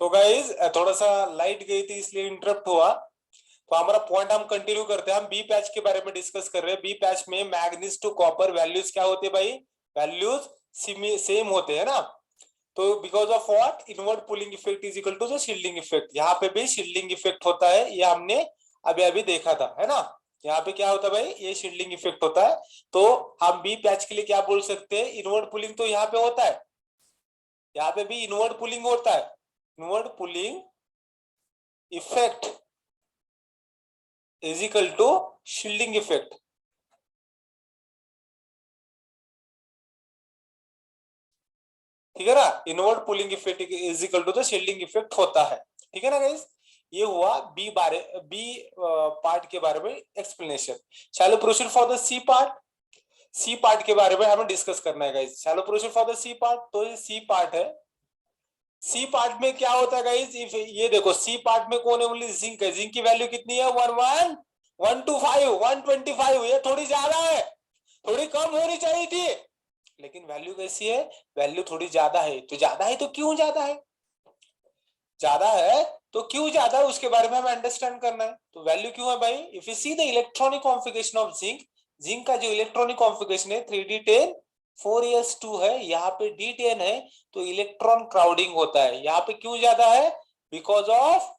तो गाइज थोड़ा सा लाइट गई थी इसलिए इंटरप्ट हुआ। तो हमारा पॉइंट हम कंटिन्यू करते हैं। हम बी पैच के बारे में डिस्कस कर रहे हैं। बी पैच में मैग्नीज टू कॉपर वैल्यूज क्या होते हैं भाई? वैल्यूज सेम होते हैं ना। तो because of what? Inward pulling effect is equal to the shielding effect. यहाँ पे भी शील्डिंग इफेक्ट होता है, ये हमने अभी अभी देखा था, है ना। यहाँ पे क्या होता है भाई? ये शील्डिंग इफेक्ट होता है। तो हम बी पैच के लिए क्या बोल सकते हैं? इनवर्ड पुलिंग तो यहाँ पे होता है, यहाँ पे भी इनवर्ड पुलिंग होता है। Inward pulling effect is equal to shielding effect. ठीक है ना। Inward pulling effect is equal to the shielding effect होता है। ठीक है ना गाइस। ये हुआ बी पार्ट के बारे में एक्सप्लेनेशन। चलो proceed for the C part. C part के बारे में हमें डिस्कस करना है गाइस। चलो proceed for the C part. तो ये सी पार्ट है। सी पार्ट में क्या होता है गाइस? ये देखो सी पार्ट में कौन है? ओनली जिंक है। जिंक की वैल्यू कितनी है? 125 ये थोड़ी ज्यादा है, थोड़ी कम होनी चाहिए थी, लेकिन वैल्यू कैसी है? वैल्यू थोड़ी ज्यादा है। तो ज्यादा है तो क्यों ज्यादा है? ज्यादा है तो क्यों ज्यादा है उसके बारे में हमें अंडरस्टैंड करना है। तो वैल्यू क्यों है भाई? If you see the electronic configuration of zinc, zinc का जो इलेक्ट्रॉनिक कॉन्फ़िगरेशन है 3d10 4s2 है, यहाँ पे d10 है, तो इलेक्ट्रॉन क्राउडिंग होता है। यहाँ पे क्यों ज्यादा है? Because of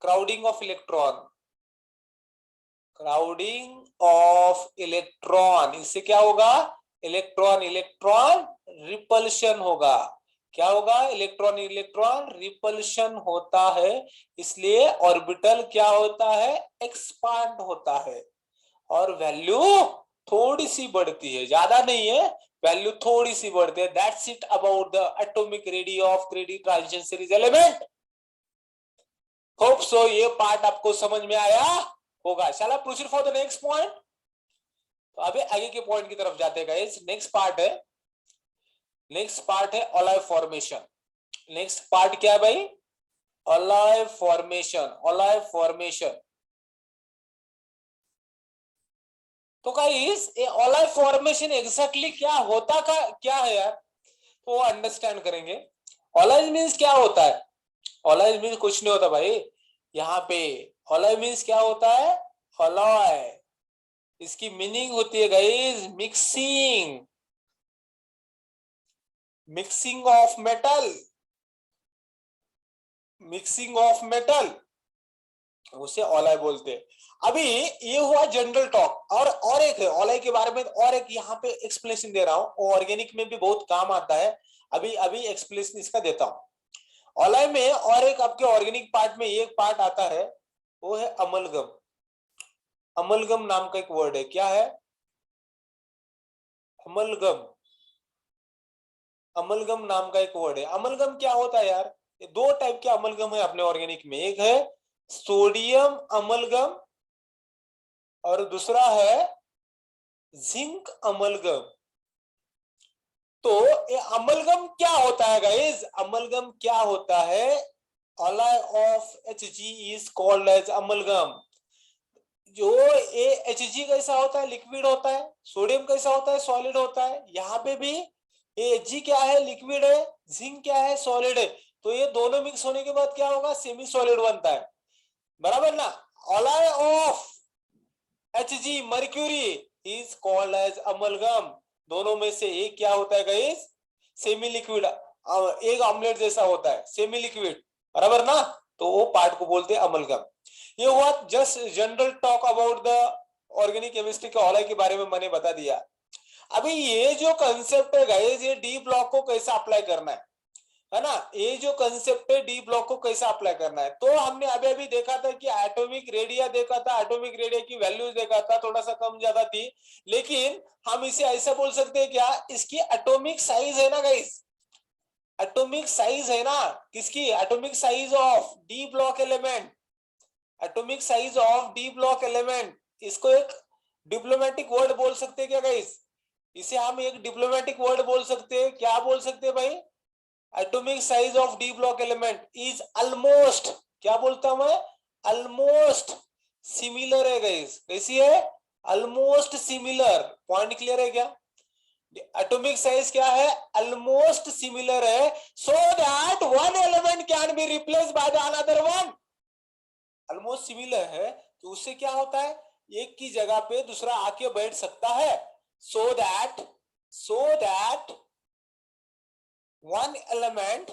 crowding of electron. Crowding of electron, इससे क्या होगा? इलेक्ट्रॉन इलेक्ट्रॉन रिपल्शन होगा। क्या होगा? इलेक्ट्रॉन इलेक्ट्रॉन रिपल्शन होता है। इसलिए ऑर्बिटल क्या होता है? एक्सपांड होता है। और वैल्यू थोड़ी सी बढ़ती है, ज्यादा नहीं है, वैल्यू थोड़ी सी बढ़ती है। That's it about the atomic radius of 3d transition series element. Hope so ये पार्ट आपको समझ में आया होगा। Shall I proceed for the next point? तो अभी आगे के पॉइंट की तरफ जाते हैं गाइस। नेक्स्ट पार्ट है, नेक्स्ट पार्ट है ऑलाय फॉर्मेशन। नेक्स्ट पार्ट क्या है भाई? Alloy formation. Alloy formation. तो गाइस ये ऑलाय फॉर्मेशन एग्जैक्टली क्या होता का क्या है यार, तो अंडरस्टैंड करेंगे। ऑलाय मींस क्या होता है? ऑलाय मींस कुछ नहीं होता भाई। यहाँ पे ऑलाय मींस क्या होता है? ऑलाय, इसकी मीनिंग होती है guys mixing, mixing of metal, mixing of metal, उसे ऑलाय बोलते हैं। अभी ये हुआ जनरल टॉक। और एक है ऑलाय के बारे में, और एक यहाँ पे एक्सप्लेनेशन दे रहा हूँ, ऑर्गेनिक में भी बहुत काम आता है। अभी अभी एक्सप्लेनेशन इसका देता हूँ। ऑलाय में और एक आपके ऑर्गेनिक पार्ट में एक पार्ट आता है, वो है अमलगम। अमलगम नाम का एक वर्ड है। क्या है? अमलगम। अमलगम नाम का एक वर्ड है। अमलगम क्या होता है यार? ये दो टाइप के अमलगम है अपने ऑर्गेनिक में। एक है सोडियम अमलगम और दूसरा है जिंक अमलगम। तो ये अमलगम क्या होता है गाइस? अमलगम क्या होता है? alloy of Hg is called as amalgam. जो ये Hg कैसा होता है? लिक्विड होता है। सोडियम कैसा होता है? सॉलिड होता है। यहाँ पे भी ये Hg क्या है? लिक्विड है। जिंक क्या है? सॉलिड है। तो ये दोनों मिक्स होने के बाद क्या होगा? सेमी सॉलिड बनता है, बराबर ना। alloy of Hg mercury is called as amalgam. दोनों में से एक क्या होता है गाइस? सेमी लिक्विड, एक ऑमलेट जैसा होता है, सेमी लिक्विड, बराबर ना। तो वो पार्ट को बोलते हैं अमलगम। ये हुआ just general talk about the organic chemistry के ऑलाय के बारे में मैंने बता दिया। अभी ये जो कंसेप्ट है गाइस, ये डी ब्लॉक को कैसे अप्लाई करना है ना। ये जो कंसेप्ट है डी ब्लॉक को कैसे अप्लाई करना है, तो हमने अभी अभी देखा था कि एटॉमिक रेडिया देखा था, एटॉमिक रेडिया की वैल्यूज देखा था, थोड़ा सा कम ज्यादा थी। लेकिन हम इसे ऐसा बोल सकते हैं क्या? इसकी एटॉमिक साइज है ना गाइस, एटॉमिक साइज है ना। किसकी? Atomic size of D block element, atomic size of D block element. इसको एक डिप्लोमेटिक वर्ड बोल सकते हैं क्या गाइस? इसे हम एक डिप्लोमेटिक वर्ड बोल सकते हैं। क्या बोल सकते हैं भाई? Atomic size of D block element is almost, क्या बोलता हूं मैं? ऑलमोस्ट सिमिलर है गाइस। कैसी है? Almost similar. पॉइंट क्लियर है क्या? एटॉमिक साइज क्या है, ऑलमोस्ट सिमिलर है, so that one element can be replace by the another one. Almost similar है तो उससे क्या होता है, एक की जगह पे दूसरा आके बैठ सकता है, so that one element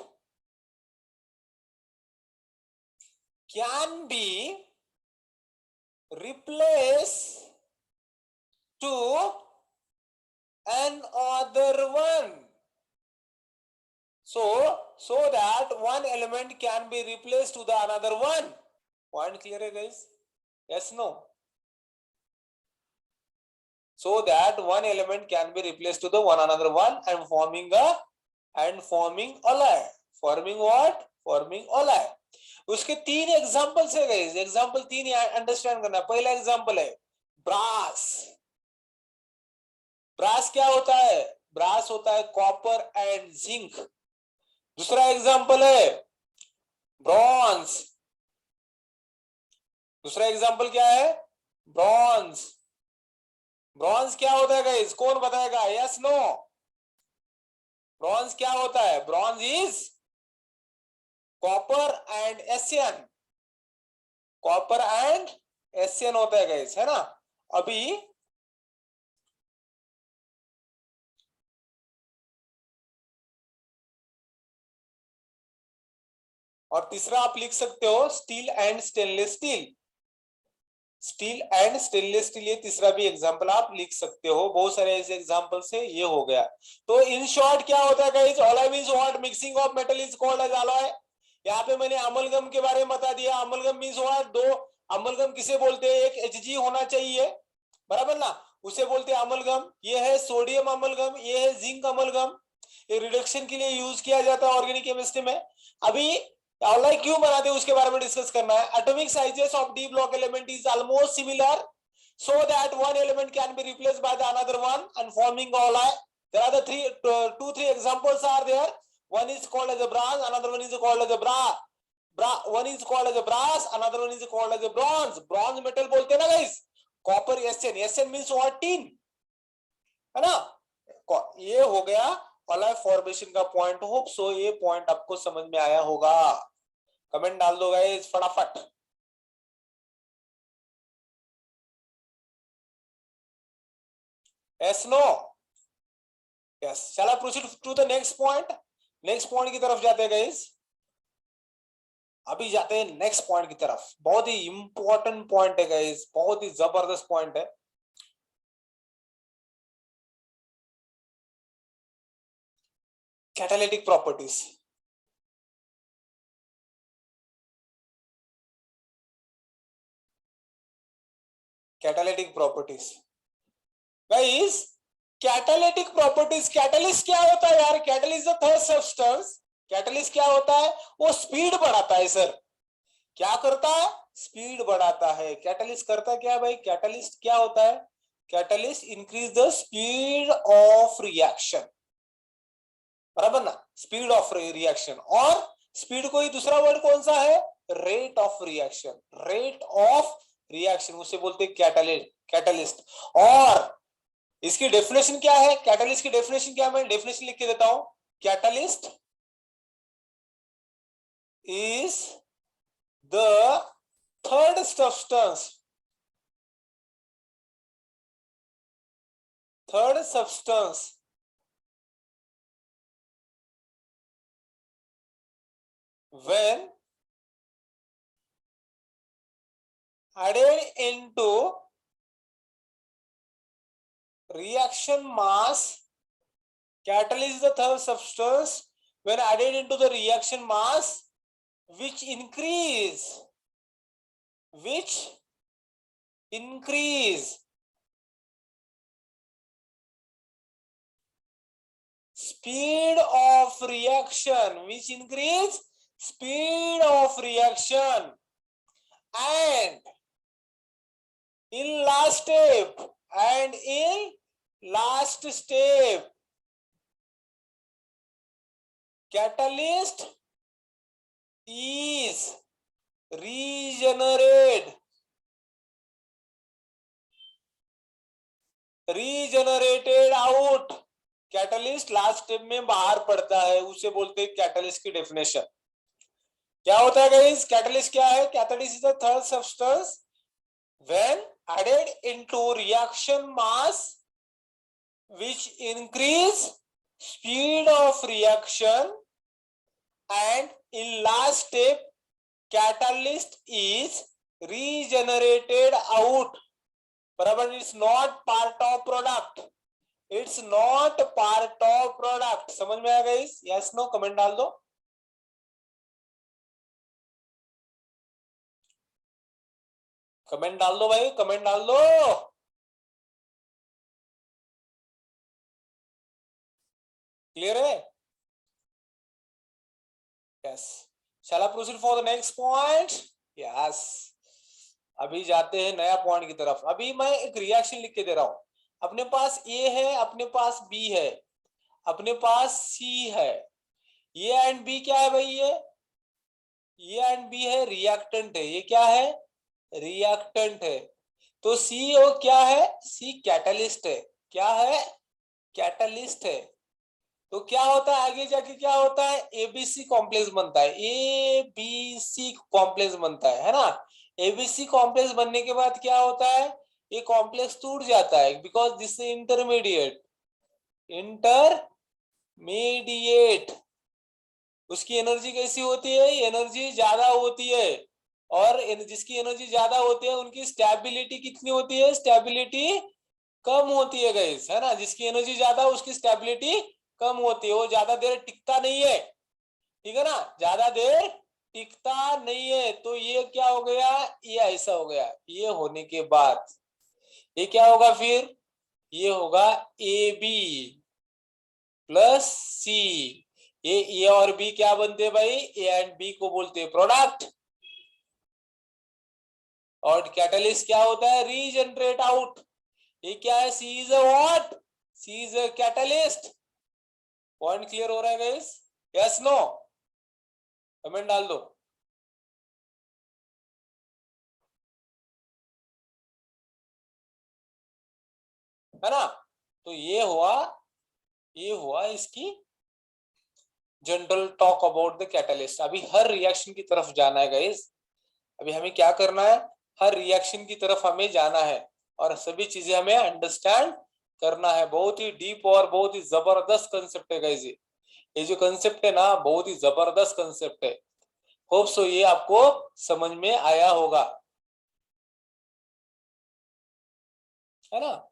can be replace to another one, so that one element can be replaced to the another one. Point clear है guys? Yes, no? So that one element can be replaced to the one another one and forming alloy. Forming what? Forming alloy. उसके तीन examples है guys, example तीन understand करना। पहला example है brass. Brass क्या होता है, ब्रास होता है कॉपर एंड जिंक। दूसरा एग्जांपल है ब्रॉन्ज। दूसरा एग्जांपल क्या है, ब्रॉन्ज। ब्रॉन्ज क्या होता है गाइस, कौन बताएगा, यस नो? ब्रॉन्ज क्या होता है, bronze is copper and Asian. Copper and Asian होता है गाइस, है ना? अभी और तीसरा आप लिख सकते हो steel and stainless steel. Steel and stainless steel, ये तीसरा भी एग्जांपल आप लिख सकते हो। बहुत सारे ऐसे एग्जांपल्स है, ये हो गया। तो इन शॉर्ट क्या होता है guys, alloy means what? Mixing of metal is called as alloy। यहाँ पे मैंने अमलगम के बारे में बता दिया। Amalgam means what? दो अमलगम किसे बोलते हैं, एक Hg होना चाहिए, बराबर ना, उसे बोलते हैं अमलगम। ये है सोडियम अमलगम, ये है जिंक अमलगम। ये रिडक्शन के लिए यूज किया जाता है ऑर्गेनिक केमिस्ट्री में। अभी alloy क्यों बनाते हैं उसके बारे में डिस्कस करना है। Atomic sizes of D block element is almost similar, so that one element can be replaced by the another one and forming alloy. There are the three examples are there. One is called as a bronze, another one is called as a one is called as a brass, another one is called as a bronze. Bronze metal बोलते हैं ना guys, copper SN means what? tin, है ना? ये हो गया alloy formation का point. Hope so ये पॉइंट आपको समझ में आया होगा। कमेंट डाल दो गाइस फटाफट। Yes no? Yes. Shall I proceed to the next point? Next point की तरफ जाते हैं गाइस। अभी जाते हैं नेक्स्ट पॉइंट की तरफ। बहुत ही इंपॉर्टेंट पॉइंट है गाइस, बहुत ही जबरदस्त पॉइंट है। Catalytic properties. Catalytic properties guys, catalytic properties. Catalyst क्या होता है यार, catalyst the third substance. Catalyst क्या होता है, वो स्पीड बढ़ाता है सर। क्या करता है, स्पीड बढ़ाता है। कैटलिस्ट करता क्या है भाई, कैटलिस्ट क्या होता है, catalyst increase the speed of reaction, बराबर ना, स्पीड ऑफ रिएक्शन। और स्पीड को ही दूसरा वर्ड कौन सा है, rate of reaction. Rate of reaction उसे बोलते हैं कैटलिस्ट। और इसकी डेफिनेशन क्या है, कैटलिस्ट की डेफिनेशन क्या है, मैं डेफिनेशन लिख के देता हूं। Catalyst is the third substance when added into reaction mass. Catalyst is the third substance when added into the reaction mass which increase speed of reaction, which increase speed of reaction, and in last step catalyst is regenerated out catalyst last step में बाहर पड़ता है, उसे बोलते हैं catalyst की definition. क्या होता है गाइस? कैटलिस्ट क्या है? Catalyst is the third substance when added into reaction mass which increase speed of reaction, and in last step catalyst is regenerated out. बराबर, it's not part of product, it's not part of product। समझ में आया guys? Yes no comment डाल दो। Comment डाल दो भाई, comment डाल दो। क्लियर है? Yes. Shall I proceed for the next point? Yes. अभी जाते हैं नया पॉइंट की तरफ। अभी मैं एक रिएक्शन लिख के दे रहा हूं। अपने पास ए है, अपने पास बी है, अपने पास सी है। ये एंड बी क्या है भाई? ये एंड बी है, रिएक्टेंट है। ये क्या है? रिएक्टेंट है। तो सी ओ क्या है? सी कैटलिस्ट है। क्या है? कैटलिस्ट है। तो क्या होता है आगे जाके? क्या होता है? एबीसी कॉम्प्लेक्स बनता है। एबीसी कॉम्प्लेक्स बनता है ना? एबीसी कॉम्प्लेक्स बनने के बाद क्या होता है? ये कॉम्प्लेक्स टूट जाता है because this is intermediate. Intermediate उसकी एनर्जी कैसी होती है? एनर्जी ज्यादा होती है। और जिसकी एनर्जी ज्यादा होती है उनकी स्टेबिलिटी कितनी होती है? स्टेबिलिटी कम होती है गाइस, है ना? जिसकी एनर्जी ज्यादा उसकी स्टेबिलिटी कम होती है, वो ज्यादा देर टिकता नहीं है। ठीक है ना? ज्यादा देर टिकता नहीं है। तो ये क्या हो गया? ये ऐसा हो गया। ये होने के बाद ये क्या होगा फिर? ये होगा ए बी प्लस सी। ये ए और बी क्या बनते हैं भाई? ए एंड बी को बोलते हैं प्रोडक्ट। और कैटलिस्ट क्या होता है? Regenerate out. ये क्या है? She is a what? She is a catalyst. Point clear हो रहा है गाइस? यस नो कमेंट डाल दो। है ना? तो ये हुआ इसकी general talk about the catalyst. अभी हर रिएक्शन की तरफ जाना है गाइस। अभी हमें क्या करना है? हर रिएक्शन की तरफ हमें जाना है और सभी चीजें हमें अंडरस्टैंड करना है। बहुत ही डीप और बहुत ही जबरदस्त कंसेप्ट है गाइस। ये जो कंसेप्ट है ना, बहुत ही जबरदस्त कंसेप्ट है। होप सो ये आपको समझ में आया होगा, है ना?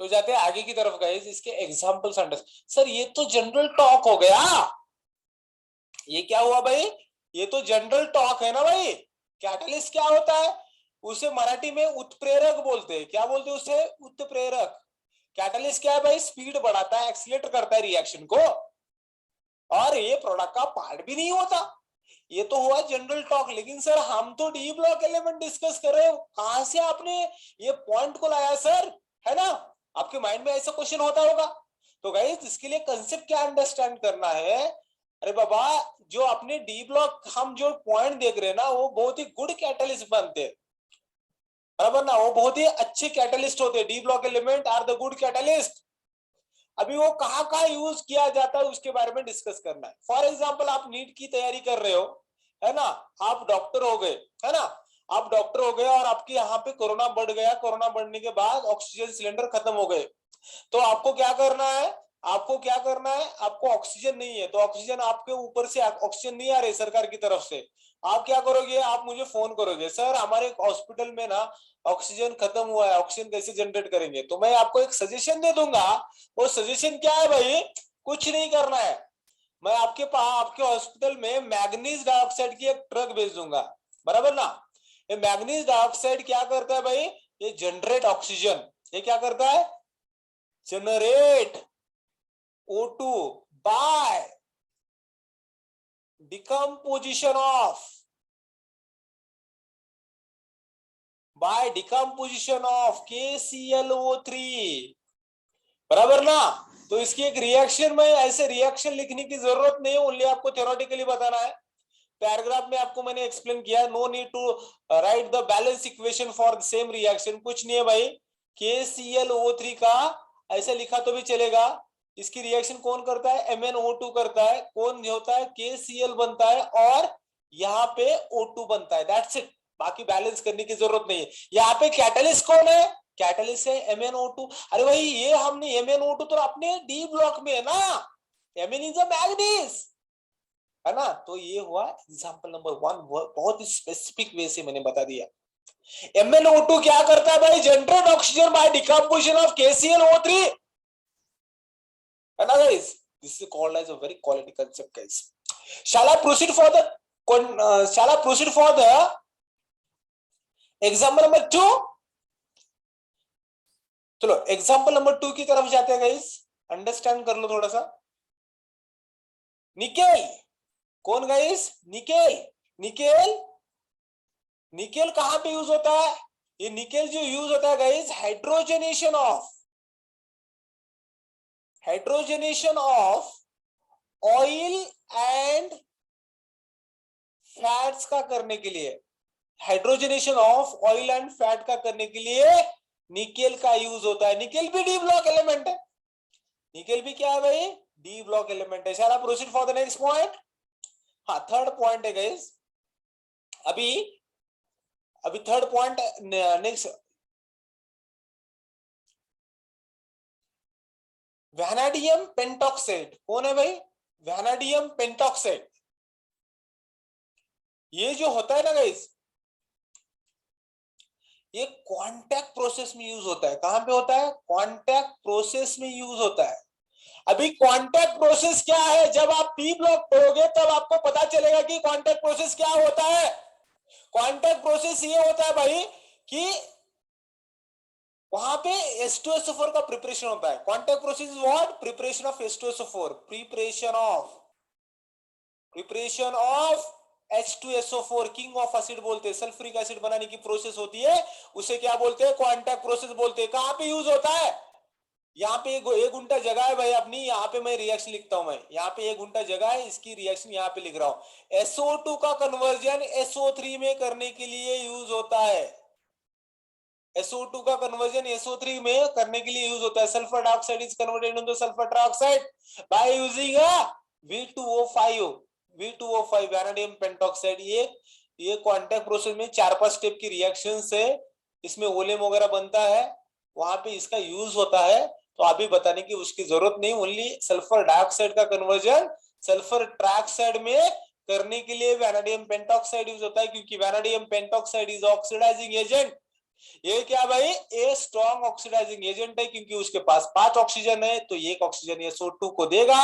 तो जाते हैं आगे की तरफ गाइस। इसके एग्जांपल्स अंडरस्टैंड। सर ये तो जनरल टॉक हो गया। ये क्या हुआ भाई? ये तो जनरल टॉक है ना भाई। कैटलिस्ट क्या होता है? उसे मराठी में उत्प्रेरक बोलते हैं। क्या बोलते हैं उसे? उत्प्रेरक। कैटलिस्ट क्या है भाई? स्पीड बढ़ाता है, एक्सीलेट करता है रिएक्शन को, और ये प्रोडक्ट का पार्ट भी नहीं होता। ये तो हुआ जनरल टॉक। लेकिन सर हम तो डी ब्लॉक एलिमेंट डिस्कस कर रहे हो, कहां से आपने ये पॉइंट को लाया सर? है ना? आपके माइंड में ऐसा क्वेश्चन होता होगा। तो गाइस इसके लिए कंसेप्ट क्या अंडरस्टैंड करना है? अरे बाबा, जो अपने डी ब्लॉक हम जो पॉइंट देख रहे हैं ना, वो बहुत ही गुड कैटलिस्ट बनते हैं, बराबर ना? वो बहुत ही अच्छे कैटलिस्ट होते हैं। D block element are the good catalyst. अभी वो कहाँ यूज किया जाता है उसके बारे में डिस्कस करना है। फॉर एग्जाम्पल आप नीट की तैयारी कर रहे हो, है ना? आप डॉक्टर हो गए, है ना? आप डॉक्टर हो गए और आपके यहाँ पे कोरोना बढ़ गया। कोरोना बढ़ने के बाद ऑक्सीजन सिलेंडर खत्म हो गए। तो आपको क्या करना है? आपको ऑक्सीजन नहीं है, तो ऑक्सीजन आपके ऊपर से ऑक्सीजन नहीं आ रही सरकार की तरफ से। आप क्या करोगे? आप मुझे फोन करोगे, सर हमारे हॉस्पिटल में ना ऑक्सीजन खत्म हुआ है, ऑक्सीजन कैसे जनरेट करेंगे? तो मैं आपको एक सजेशन दे दूंगा। वो सजेशन क्या है भाई? कुछ नहीं करना है। मैं आपके पास आपके हॉस्पिटल में मैग्नीज डाइऑक्साइड की एक ट्रक भेज दूंगा, बराबर ना? ये मैग्नीज डाइऑक्साइड क्या करता है भाई? ये जनरेट ऑक्सीजन। ये क्या करता है? Generate O2 by decomposition of KClO3, बराबर ना? तो इसकी एक रिएक्शन में ऐसे रिएक्शन लिखने की जरूरत नहीं है, ओनली आपको थ्योरेटिकली बताना है। पैराग्राफ में आपको मैंने एक्सप्लेन किया, no need to write the balance equation for the same reaction. कुछ नहीं है भाई, KClO3 का ऐसे लिखा तो भी चलेगा। इसकी रिएक्शन कौन करता है? MnO2 करता है। कौन होता है? KCl बनता है और यहाँ पे O2 बनता है। दैट्स इट, बाकी बैलेंस करने की जरूरत नहीं है। यहाँ पे कैटलिस्ट कौन है? कैटलिस्ट है MnO2। अरे भाई ये हमने MnO2 तो अपने डी ब्लॉक में है ना, Mn इज अ मैग्नीज, है ना। तो ये हुआ एग्जांपल नंबर 1, बहुत ही स्पेसिफिक वे से मैंने बता दिया। MnO2 क्या करता है भाई? Generate oxygen by decomposition of KClO3, है ना guys. This is called as a very quality concept guys. shall I proceed for the shall I proceed for the example number 2? चलो एग्जांपल नंबर 2 की तरफ जाते हैं गाइस। अंडरस्टैंड कर लो थोड़ा सा। निकेल, कौन गाइस? निकेल। निकेल, निकेल कहां पे यूज होता है? ये निकेल जो यूज होता है guys, hydrogenation of oil and fats का करने के लिए, hydrogenation of oil and fat का करने के लिए निकेल का यूज होता है। निकेल भी डी ब्लॉक एलिमेंट है। निकेल भी क्या है भाई? डी ब्लॉक एलिमेंट है। Shall I proceed for the next point? हाँ, थर्ड पॉइंट है गाइस। अभी third point next, vanadium pentoxide. कौन है भाई? Vanadium pentoxide. ये जो होता है ना गाइस, ये कॉन्टैक्ट प्रोसेस में यूज होता है। कहां पे होता है? कॉन्टैक्ट प्रोसेस में यूज होता है। अभी कॉन्टैक्ट प्रोसेस क्या है? जब आप पी ब्लॉक पढ़ोगे तब आपको पता चलेगा कि कॉन्टैक्ट प्रोसेस क्या होता है। कॉन्टैक्ट प्रोसेस ये होता है भाई कि वहां पे H2SO4 का प्रिपरेशन होता है। Contact process is what? Preparation of H2SO4, preparation of H2SO4, king of acid बोलते हैं। सल्फ्यूरिक एसिड बनाने की प्रोसेस होती है, उसे क्या बोलते हैं? कॉन्टैक्ट प्रोसेस बोलते हैं। कहां पे यूज होता है? यहाँ पे एक घंटा जगह है भाई अपनी, यहाँ पे मैं रिएक्शन लिखता हूं। मैं यहाँ पे 1 घंटा जगह है, इसकी रिएक्शन यहाँ पे लिख रहा हूं। SO2 का कन्वर्जन SO3 में करने के लिए यूज होता है। SO2 का कन्वर्जन SO3 में करने के लिए यूज होता है। Sulphur dioxide is converted into sulphur trioxide by using V2O5, vanadium pentoxide. ये कॉन्टैक्ट प्रोसेस में 4-5 स्टेप की रिएक्शन से इसमें ओलेम वगैरह बनता है, वहां पे इसका यूज होता है। तो अभी बताने की उसकी जरूरत नहीं। ओनली सल्फर डाइऑक्साइड का कन्वर्जन सल्फर ट्राइऑक्साइड में करने के लिए वैनाडियम पेंटॉक्साइड यूज होता है, क्योंकि वैनाडियम पेंटॉक्साइड इज ऑक्सीडाइजिंग एजेंट। ये क्या भाई? ए स्ट्रॉन्ग ऑक्सीडाइजिंग एजेंट है, क्योंकि उसके पास 5 ऑक्सीजन है, तो 1 ऑक्सीजन SO2 को देगा,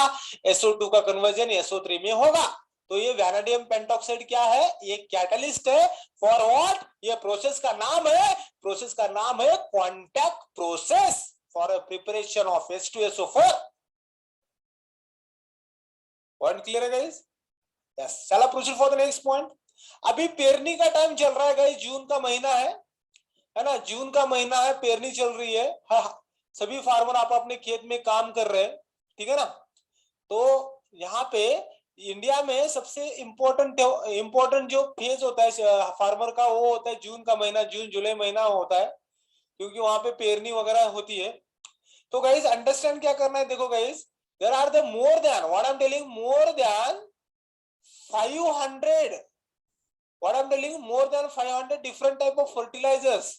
SO2 का कन्वर्जन SO3 में होगा। तो ये वैनाडियम पेंटॉक्साइड क्या है? ये कैटलिस्ट है। For what? ये प्रोसेस का नाम है contact process for preparation of H2SO4। Point clear है गाइस? यस, चलो proceed for the next point. अभी पेरनी का टाइम चल रहा है गाइस, जून का महीना है ना। जून का महीना है, पेरनी चल रही है। हाँ, सभी फार्मर आप अपने खेत में काम कर रहे हैं, ठीक है ना। तो यहाँ पे इंडिया में सबसे इम्पोर्टेंट जो फेज होता है फार्मर का, वो होता है जून का महीना, जून जुलाई महीना होता है, क्योंकि वहां पे पेरनी वगैरह होती है। तो गाइस अंडरस्टैंड क्या करना है? देखो guys, there are the more than what I am telling, more than 500, what I'm telling, more than 500 different type of fertilizers।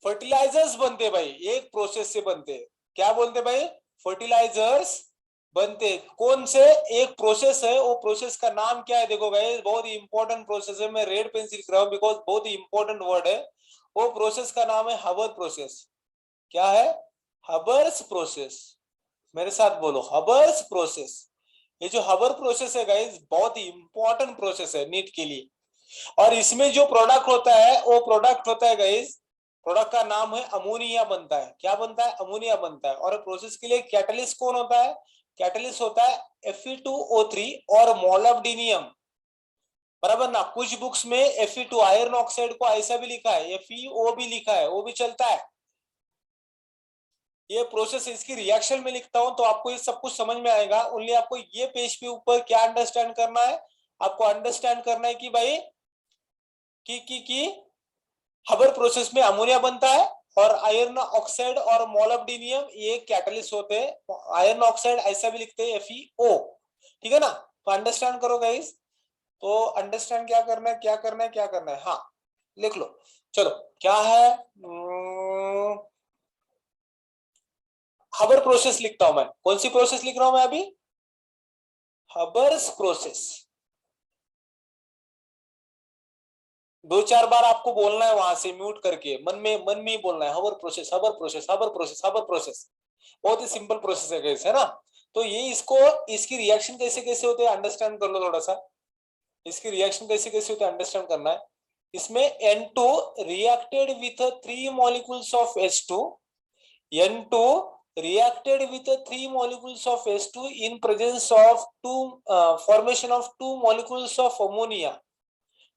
Fertilizers बनते भाई, एक प्रोसेस से बनते। क्या बोलते भाई? फर्टिलाइजर्स बनते। कौन से? एक प्रोसेस है, वो प्रोसेस का नाम क्या है? देखो गाइस, बहुत ही इंपॉर्टेंट प्रोसेस है। मैं रेड पेन से लिख रहा हूं बिकॉज बहुत ही इंपॉर्टेंट वर्ड है। वो प्रोसेस का नाम है हबर प्रोसेस। क्या है? Hubbers process. मेरे साथ बोलो, हबर्स प्रोसेस। ये जो हबर प्रोसेस है गाइस, बहुत ही इंपॉर्टेंट प्रोसेस है नीट के लिए। और इसमें जो प्रोडक्ट होता है, वो प्रोडक्ट होता है गाइस, प्रोडक्ट का नाम है अमोनिया बनता है। क्या बनता है? अमोनिया बनता है। और प्रोसेस के लिए कैटलिस्ट कौन होता है? कैटलिस्ट होता है Fe2O3 और मोलिब्डेनम, बराबर ना। कुछ बुक्स में Fe2 आयरन ऑक्साइड को ऐसा भी लिखा है, FeO भी लिखा है, वो भी चलता है। ये प्रोसेस इसकी रिएक्शन में लिखता हूं तो आपको ये सब कुछ समझ में आएगा। ओनली आपको ये पेज पे ऊपर क्या अंडरस्टैंड करना है? आपको अंडरस्टैंड करना है कि भाई कि हबर प्रोसेस में अमोनिया बनता है और आयरन ऑक्साइड और मोलिब्डेनम ये कैटलिस्ट होते हैं। आयरन ऑक्साइड ऐसा भी लिखते हैं FeO, ठीक है ना। तो अंडरस्टैंड करो गाइस, तो अंडरस्टैंड क्या करना है, क्या करना है, क्या करना है, हाँ लिख लो। चलो क्या है, हबर प्रोसेस लिखता हूं मैं। कौन सी प्रोसेस लिख रहा हूं मैं अभी, हबर्स प्रोसेस। दो चार बार आपको बोलना है वहां से म्यूट करके, मन में ही बोलना है, हबर प्रोसेस, हबर प्रोसेस, हबर प्रोसेस, हबर प्रोसेस। बहुत ही सिंपल प्रोसेस है कैसे, है ना। तो ये इसको, इसकी रिएक्शन कैसे कैसे होते हैं अंडरस्टैंड कर लो थोड़ा सा। इसकी रिएक्शन कैसे कैसे होते हैं अंडरस्टैंड करना है। इसमें N2 reacted with 3 molecules of H2, N2 reacted with 3 molecules of H2 in presence of formation of 2 molecules of ammonia,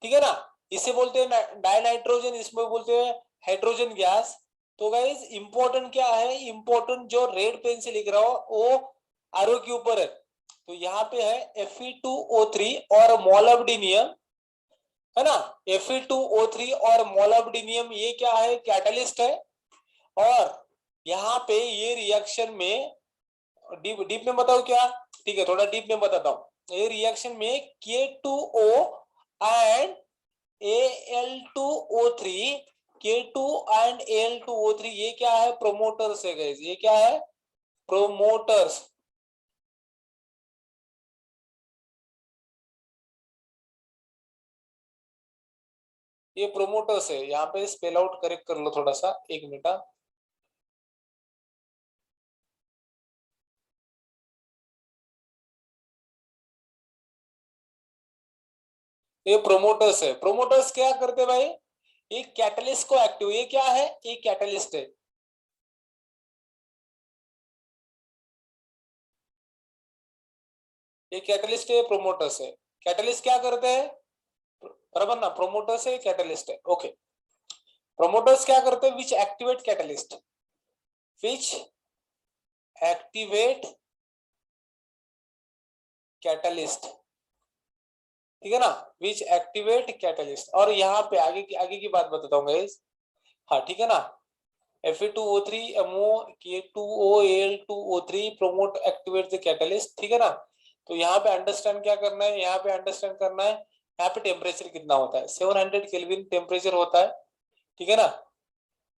ठीक है ना। इसे बोलते हैं डाइनाइट्रोजन, इसमें बोलते हैं हाइड्रोजन गैस। तो गाइस इंपॉर्टेंट क्या है, इंपॉर्टेंट जो रेड पेन से लिख रहा हो वो आरो के ऊपर है। तो यहाँ पे है Fe2O3 और मोलिब्डेनम, है ना। Fe2O3 और मोलिब्डेनम ये क्या है, कैटलिस्ट है। और यहाँ पे ये रिएक्शन में डीप डीप में बताओ क्या, ठीक है थोड़ा डीप में बताता हूँ। ये रिएक्शन में K2O and Al2O3, K2 and Al2O3 ये क्या है, प्रोमोटर्स है गाइस। ये क्या है, प्रोमोटर्स। ये प्रोमोटर्स है। यहाँ पे स्पेल आउट करेक्ट कर लो थोड़ा सा, एक मिनट। ये प्रोमोटर्स है। प्रोमोटर्स क्या करते भाई, ये कैटलिस्ट को एक्टिव, ये क्या है, ये कैटलिस्ट है। ये कैटलिस्ट है, प्रोमोटर्स है। कैटलिस्ट क्या करते हैं, बराबर ना, प्रोमोटर्स है, कैटलिस्ट है, ओके। प्रोमोटर्स क्या करते हैं, विच एक्टिवेट कैटलिस्ट, विच एक्टिवेट कैटलिस्ट, ठीक है ना, विच एक्टिवेट कैटलिस्ट। और यहाँ पे आगे की बात बताता हूँ गाइस, हाँ ठीक है ना। Fe2O3 MO K2O Al2O3 promote activate the catalyst, ठीक है ना। तो यहाँ पे अंडरस्टैंड क्या करना है, यहाँ पे अंडरस्टैंड करना है, यहाँ पे टेम्परेचर कितना होता है, 700 केल्विन टेम्परेचर होता है, ठीक है ना।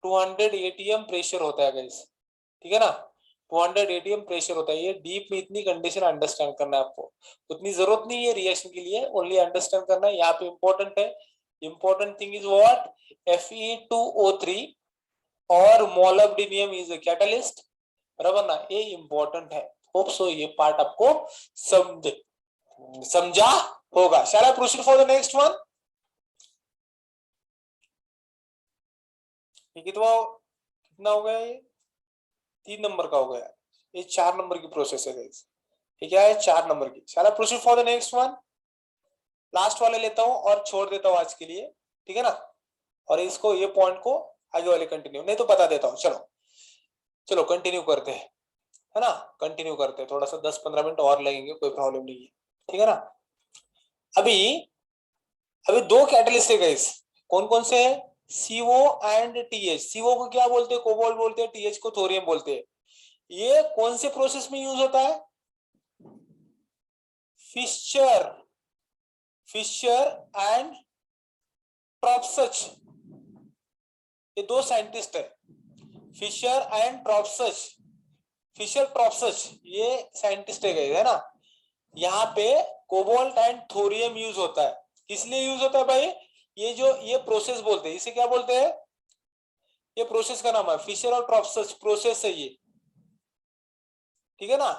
200 ATM प्रेशर होता है गाइस, ठीक है ना। 200 ATM प्रेशर होता है। ये डीप में इतनी कंडीशन अंडरस्टैंड करना है आपको, उतनी जरूरत नहीं है रिएक्शन के लिए, ओनली अंडरस्टैंड करना है। यहाँ पे इंपॉर्टेंट है, important thing is what, Fe2O3 और मोलिब्डेनम इज अ कैटलिस्ट, बराबर ना, ये इंपॉर्टेंट है। होप सो ये पार्ट आपको समझा होगा। Shall I proceed for the next one. ये कितना हो गया, ये 3 नंबर का हो गया। ये 4 नंबर की प्रोसेस है गाइस, ये क्या है, 4 नंबर की। Shall I proceed for the next one. Last वाले लेता हूं और छोड़ देता हूं आज के लिए, ठीक है ना। और इसको, ये पॉइंट को आगे वाले कंटिन्यू, नहीं तो बता देता हूं। चलो चलो कंटिन्यू करते हैं, है ना। कंटिन्यू करते हैं, थोड़ा सा 10-15 मिनट और लगेंगे, कोई प्रॉब्लम नहीं है, ठीक है ना। अभी अभी दो कैटलिस्ट है गाइस, कौन कौन से हैं, CO एंड TH। CO को क्या बोलते हैं, कोबाल्ट बोलते हैं, TH को थोरियम बोलते हैं। ये कौन से प्रोसेस में यूज होता है, फिशर फिशर एंड ट्रॉप्सच। ये दो साइंटिस्ट है, फिशर एंड ट्रॉप्सच, फिशर ट्रॉप्सच ये साइंटिस्ट है ना। यहाँ पे कोबाल्ट एंड थोरियम यूज होता है। किस लिए यूज होता है भाई, ये जो ये प्रोसेस बोलते हैं, इसे क्या बोलते हैं, ये प्रोसेस का नाम है फिशर और ट्रॉप्सच प्रोसेस है ये, ठीक है ना।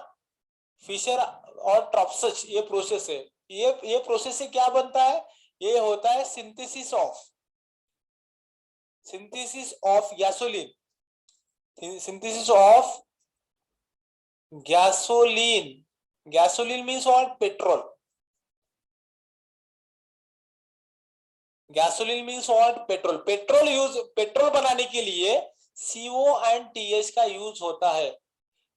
फिशर और ट्रॉप्सच ये प्रोसेस है। ये प्रोसेस से क्या बनता है, ये होता है synthesis of gasoline, synthesis of gasoline. Gasoline means what, petrol. Gasoline means what, petrol. Petrol बनाने के लिए CO एंड TH का यूज होता है,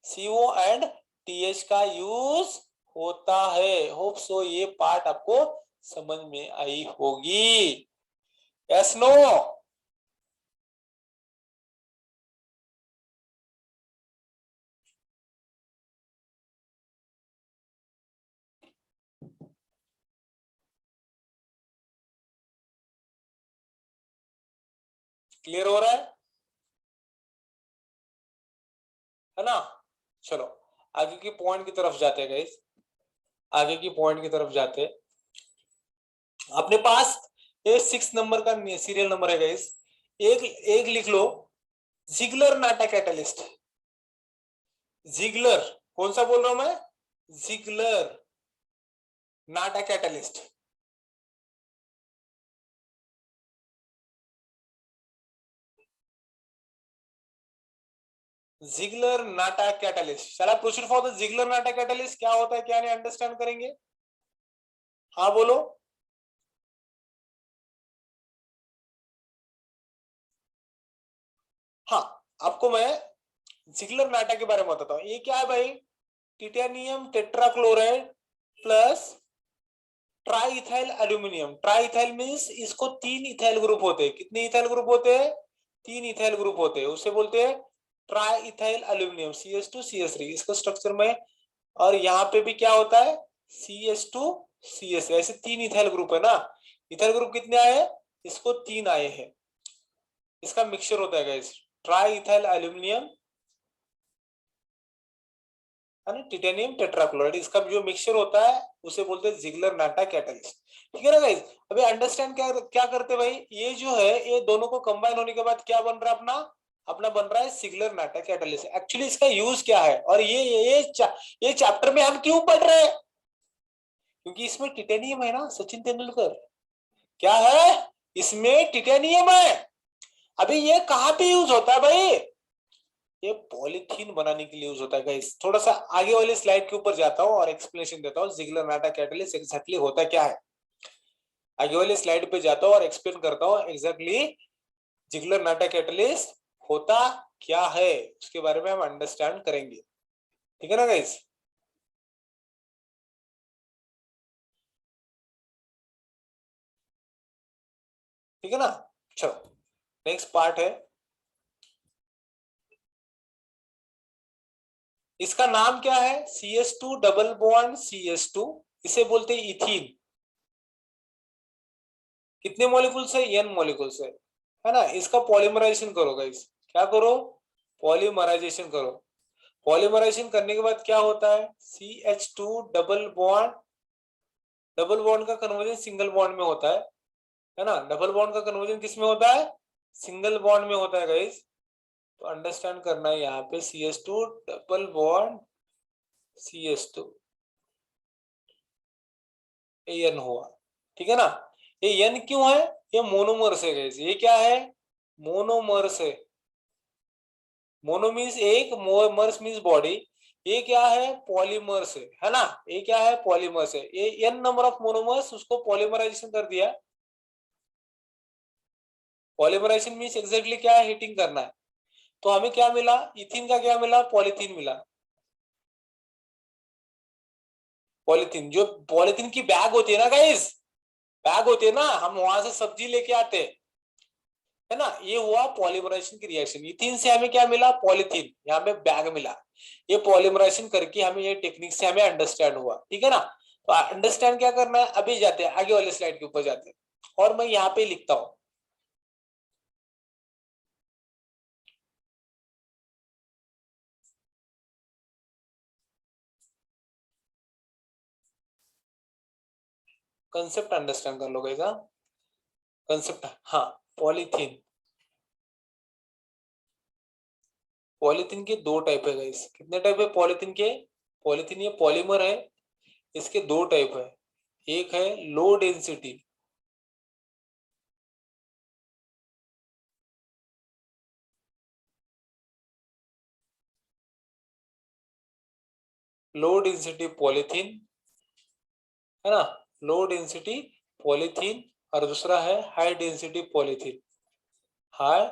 CO एंड TH का यूज होता है। होप सो ये पार्ट आपको समझ में आई होगी। Yes no? क्लियर हो रहा है ना? चलो आगे की पॉइंट की तरफ जाते हैं गाइस, आगे की पॉइंट की तरफ जाते हैं। अपने पास ये 6 नंबर का सीरियल नंबर है गाइस, एक एक लिख लो, जिगलर नाटा कैटलिस्ट। जिगलर, कौन सा बोल रहा हूं मैं? Ziegler Natta catalyst. Ziegler Natta catalyst, चला proceed for the Ziegler Natta catalyst. क्या होता है क्या नहीं, अंडरस्टैंड करेंगे? हाँ बोलो। हाँ, आपको मैं जिगलर नाटा के बारे में बताता हूँ। ये क्या है भाई? Titanium tetrachloride plus try ethyl aluminium. Try ethyl means इसको 3 इथाइल ग्रुप होते हैं। कितने इथाइल ग्रुप होते हैं? 3 इथाइल ग्रुप होते हैं, उसे बोलते हैं ट्राई इथाइल एल्यूमिनियम, CH2CH3 इसका स्ट्रक्चर में। और यहाँ पे भी क्या होता है? CH2CH3। ऐसे 3 इथाइल ग्रुप है ना। इथाइल ग्रुप कितने आए? इसको 3 आए हैं। इसका मिक्सचर होता है guys, try ethyl aluminium titanium tetrachloride, इसका जो मिक्सचर होता है उसे बोलते हैं जिगलर नाटा कैटलिस्ट। ठीक है ना गाइस? अभी अंडरस्टैंड क्या क्या करते हैं भाई? ये जो है ये दोनों को कंबाइन होने के बाद क्या बन रहा है अपना? अपना बन रहा है जिगलर नाटा कैटलिस्ट। एक्चुअली इसका यूज क्या है और ये चैप्टर में हम क्यों पढ़ रहे हैं? क्योंकि इसमें टिटेनियम है ना सचिन तेंदुलकर। क्या है? इसमें टिटेनियम है। अभी ये कहाँ पे यूज होता है भाई? ये पॉलीथीन बनाने के लिए यूज होता है गाइस। थोड़ा सा आगे वाले स्लाइड के ऊपर जाता हूँ और एक्सप्लेनेशन देता हूँ जिगलर नाटा कैटलिस्ट एग्जैक्टली होता क्या है। आगे वाले स्लाइड पे जाता हूँ और एक्सप्लेन करता हूँ एग्जैक्टली जिगलर नाटा कैटलिस्ट होता क्या है, उसके बारे में हम अंडरस्टैंड करेंगे। ठीक है ना गाइस? ठीक है ना? चलो नेक्स्ट पार्ट है। इसका नाम क्या है? CH2 डबल बॉन्ड CH2, इसे बोलते हैं इथीन। कितने मॉलिक्यूल्स है? n मॉलिक्यूल्स है ना। इसका पॉलीमराइजेशन करो गाइस। क्या करो? पॉलीमराइजेशन करो। पॉलीमराइजेशन करने के बाद क्या होता है? CH2 डबल बॉन्ड का कन्वर्जन सिंगल बॉन्ड में होता है ना। डबल बॉन्ड का कन्वर्जन किस में होता है? सिंगल बॉन्ड में होता है गाइस। तो अंडरस्टैंड करना है यहाँ पे CH2 डबल बॉन्ड CH2 ये n हुआ। ठीक है ना? ये n क्यों है? ये मोनोमर्स है गाइस। ये क्या है? मोनोमर्स है। मोनो मीन्स एक, मर्स मीन्स बॉडी। ये क्या है? पॉलीमर्स है ना। ये क्या है? पॉलीमर्स है। ये n नंबर ऑफ मोनोमर्स, उसको पॉलीमराइजेशन कर दिया। पॉलीमराइजेशन मीन्स एग्जैक्टली क्या है? हीटिंग करना है। तो हमें क्या मिला? इथिन का क्या मिला? पॉलीथीन मिला। पॉलीथीन, जो पॉलीथीन की बैग होती है ना गाइस, बैग होती है ना, हम वहां से सब्जी लेके आते हैं है ना। ये हुआ पॉलीमराइजेशन की रिएक्शन। इथिन से हमें क्या मिला? पॉलीथीन, यहाँ पे बैग मिला। ये पॉलीमराइजेशन करके हमें ये टेक्निक से हमें अंडरस्टैंड हुआ। ठीक है ना? तो अंडरस्टैंड क्या करना है? अभी जाते हैं आगे वाले स्लाइड के ऊपर जाते हैं और मैं यहाँ पे लिखता हूँ कंसेप्ट अंडरस्टैंड कर लो गाइस। कंसेप्ट, हाँ। पॉलीथीन, पॉलीथीन के दो टाइप है गाइस। कितने टाइप है पॉलीथीन के? पॉलीथीन ये पॉलीमर है, इसके दो टाइप है। एक है low density, low density polythene है ना। Low density polythene. और दूसरा है high density polythene. High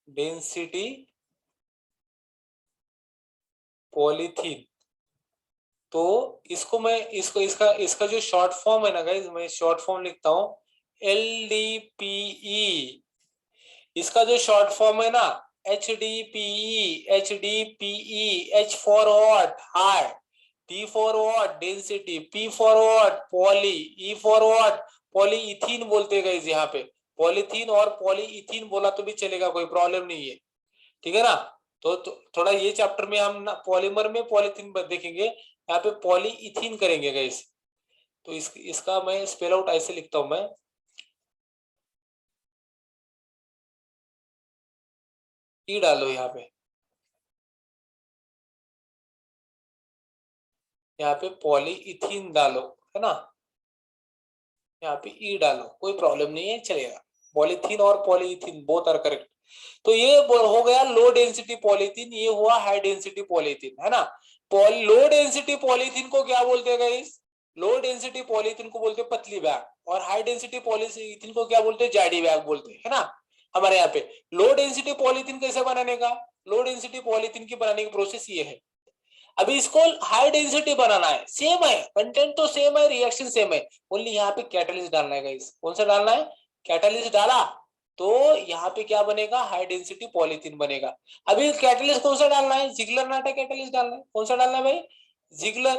density polythene. तो इसको मैं इसको इसका इसका जो शॉर्ट फॉर्म है ना गाइस, मैं शॉर्ट फॉर्म लिखता हूँ LDPE, इसका जो शॉर्ट फॉर्म है ना HDPE, H for what high, D for what density, P for what poly, E for what polyethene बोलते गए यहाँ पे। पॉलीथीन और पॉलीइथीन बोला तो भी चलेगा, कोई प्रॉब्लम नहीं है, ठीक है ना। तो थोड़ा ये चैप्टर में हम ना पॉलीमर में पॉलीथीन देखेंगे, यहाँ पे पॉलीइथीन करेंगे गाइस। तो इसका मैं स्पेल आउट ऐसे लिखता हूं मैं, ई डालो यहाँ पे पॉलीइथीन डालो, है ना, यहाँ पे ई डालो, कोई प्रॉब्लम नहीं है, चलेगा। पॉलीथीन और पॉलीइथीन बोथ आर करेक्ट। तो ये हो गया लो डेंसिटी पॉलीथीन, ये हुआ हाई डेंसिटी पॉलीथीन, है ना। लो डेंसिटी पॉलीथीन को क्या बोलते हैं गाइस? लो डेंसिटी पॉलीथीन को बोलते हैं पतली बैग, और हाई डेंसिटी पॉलीथीन को क्या बोलते हैं? जाडी बैग बोलते हैं, है ना। हमारे यहाँ पे लो डेंसिटी पॉलीथीन कैसे बनाने का, लो डेंसिटी पॉलीथीन की बनाने की प्रोसेस ये है। अभी इसको हाई डेंसिटी बनाना है, सेम है, कंटेंट तो सेम है, रिएक्शन सेम है, ओनली यहाँ पे कैटलिस्ट डालना है गाइस। कौन सा डालना है? कैटलिस्ट डाला तो यहाँ पे क्या बनेगा? हाई डेंसिटी पॉलीथीन बनेगा। अभी कैटलिस्ट कौन सा डालना है? जिगलर नाटा कैटलिस्ट डालना है। कौन सा डालना है भाई? जिगलर।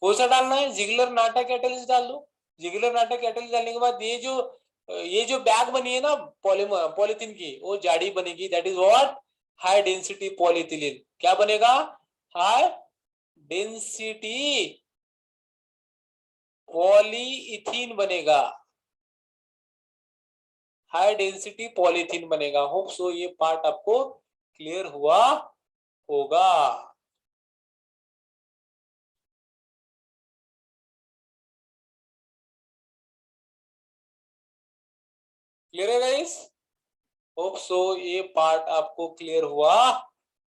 कौन सा डालना है? जिगलर नाटा कैटलिस्ट डाल दो। जिगलर नाटा कैटलिस्ट डालने के बाद ये जो बैग बनी है ना पॉलीमर पॉलीथीन की, वो जाड़ी बनेगी, that is what? High density polyethylene. क्या बनेगा? हाई डेंसिटी पॉलीइथीन बनेगा, हाई डेंसिटी पॉलीथीन बनेगा। होप सो ये पार्ट आपको क्लियर हुआ होगा। क्लियर है गाइस? होप सो ये पार्ट आपको क्लियर हुआ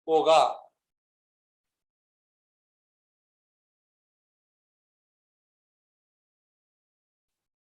होगा।